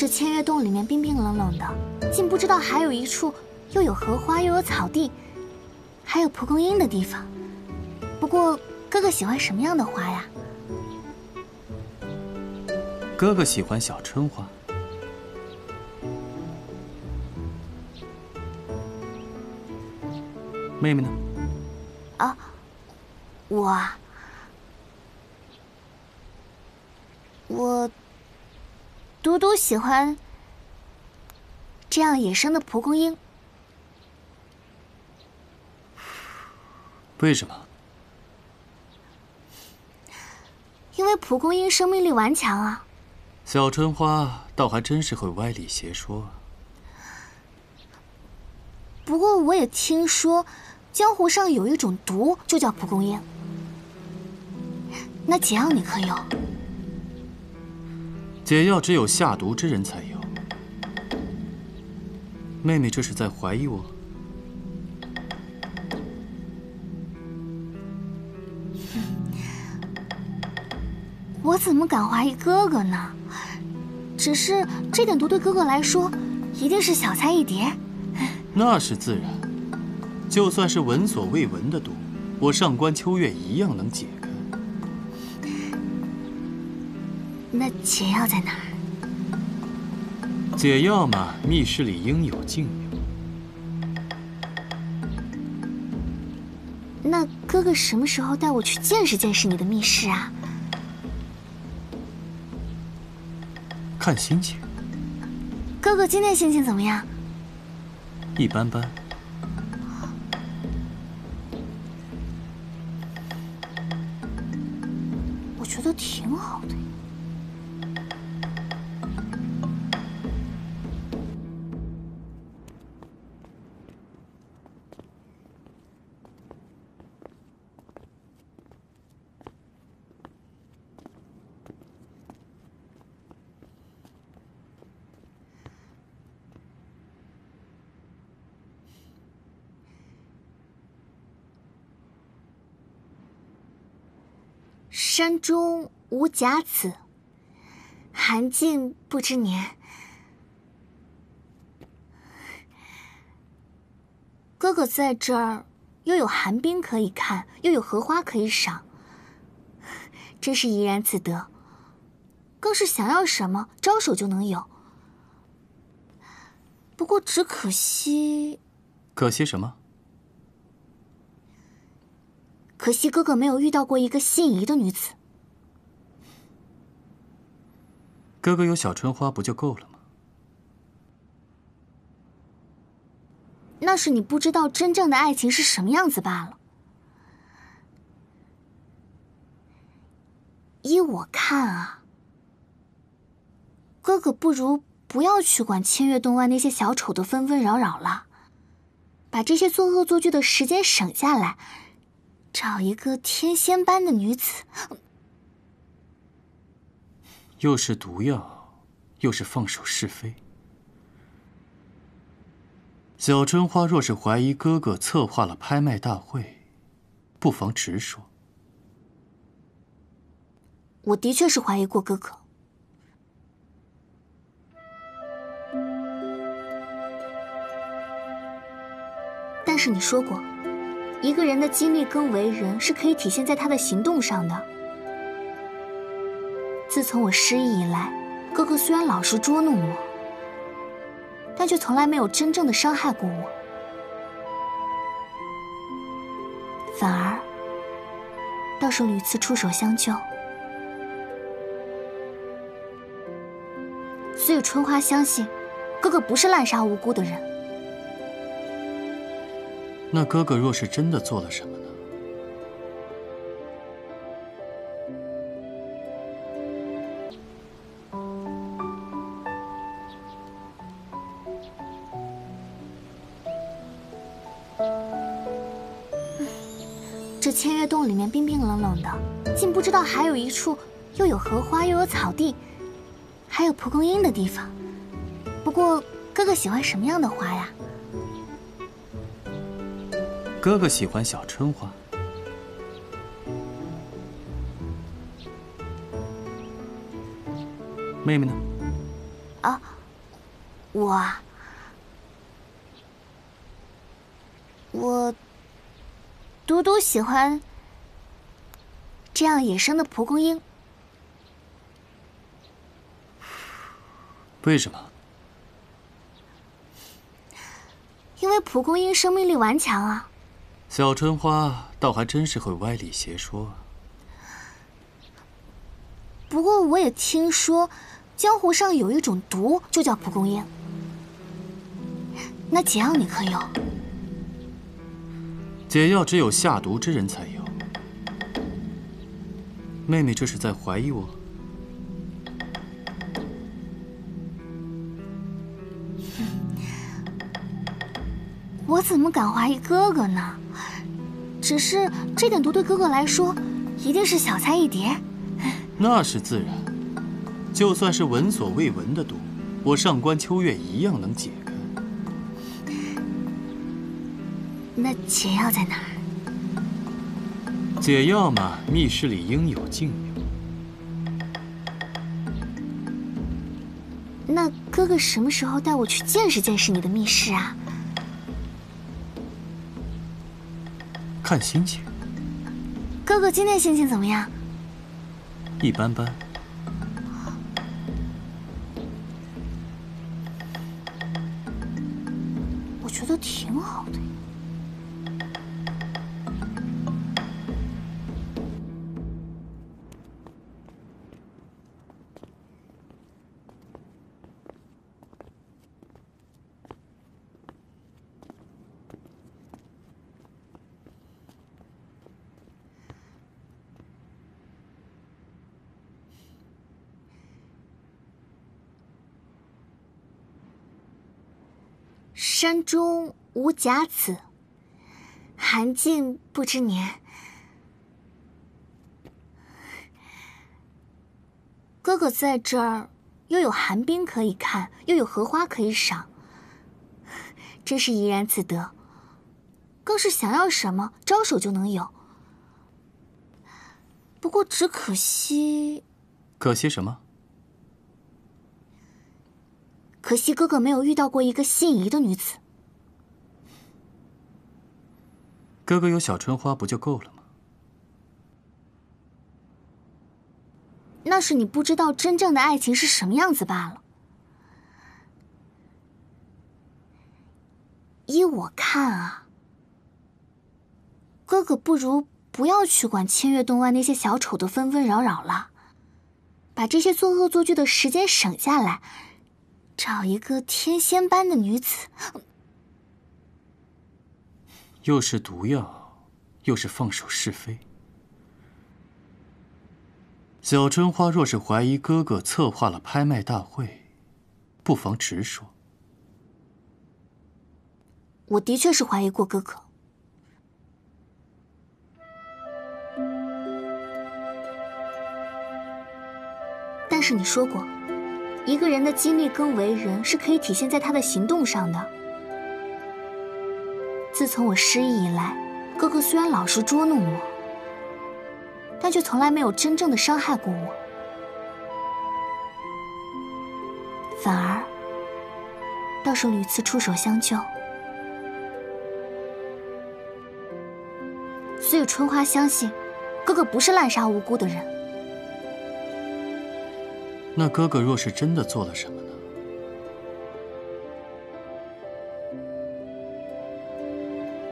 这千月洞里面冰冰冷冷的，竟不知道还有一处又有荷花又有草地，还有蒲公英的地方。不过哥哥喜欢什么样的花呀？哥哥喜欢小春花。妹妹呢？啊，我独独喜欢这样野生的蒲公英。为什么？因为蒲公英生命力顽强啊。小春花倒还真是会歪理邪说啊。不过我也听说，江湖上有一种毒，就叫蒲公英。那解药你可有？解药只有下毒之人才有。妹妹这是在怀疑我？我怎么敢怀疑哥哥呢？只是这点毒对哥哥来说，一定是小菜一碟。那是自然，就算是闻所未闻的毒，我上官秋月一样能解开。那解药在哪儿？解药嘛，密室里应有尽有。那哥哥什么时候带我去见识见识你的密室啊？看心情。哥哥今天心情怎么样？一般般。我觉得挺好的。山中无甲子，寒尽不知年。哥哥在这儿，又有寒冰可以看，又有荷花可以赏，真是怡然自得。更是想要什么，招手就能有。不过只可惜……可惜什么？可惜哥哥没有遇到过一个心仪的女子。哥哥有小春花不就够了吗？那是你不知道真正的爱情是什么样子罢了。依我看啊，哥哥不如不要去管千月洞外那些小丑的纷纷扰扰了，把这些做恶作剧的时间省下来，找一个天仙般的女子。又是毒药，又是放手是非。小春花若是怀疑哥哥策划了拍卖大会，不妨直说。我的确是怀疑过哥哥。但是你说过，一个人的经历跟为人是可以体现在他的行动上的。自从我失忆以来，哥哥虽然老是捉弄我，但却从来没有真正的伤害过我，反而倒是屡次出手相救。所以春花相信，哥哥不是滥杀无辜的人。那哥哥若是真的做了什么呢？这千月洞里面冰冰冷冷的，竟不知道还有一处又有荷花又有草地，还有蒲公英的地方。不过哥哥喜欢什么样的花呀？哥哥喜欢小春花。妹妹呢？啊，我啊，我独独喜欢这样野生的蒲公英。为什么？因为蒲公英生命力顽强啊。小春花倒还真是会歪理邪说啊。不过我也听说，江湖上有一种毒，就叫蒲公英。那解药你可有？解药只有下毒之人才有。妹妹这是在怀疑我？我怎么敢怀疑哥哥呢？只是这点毒对哥哥来说，一定是小菜一碟。那是自然，就算是闻所未闻的毒，我上官秋月一样能解开。那解药在哪儿？解药嘛，密室里应有尽有。那哥哥什么时候带我去见识见识你的密室啊？看心情。哥哥今天心情怎么样？一般般。我觉得挺好的。山中无甲子，寒尽不知年。哥哥在这儿，又有寒冰可以看，又有荷花可以赏，真是怡然自得。更是想要什么，招手就能有。不过只可惜……可惜什么？可惜哥哥没有遇到过一个心仪的女子。哥哥有小春花不就够了吗？那是你不知道真正的爱情是什么样子罢了。依我看啊，哥哥不如不要去管千月洞外那些小丑的纷纷扰扰了，把这些做恶作剧的时间省下来，找一个天仙般的女子。又是毒药，又是放手是非。小春花若是怀疑哥哥策划了拍卖大会，不妨直说。我的确是怀疑过哥哥。但是你说过，一个人的经历跟为人是可以体现在他的行动上的。自从我失忆以来，哥哥虽然老是捉弄我，但却从来没有真正的伤害过我，反而倒是屡次出手相救。所以春花相信，哥哥不是滥杀无辜的人。那哥哥若是真的做了什么呢？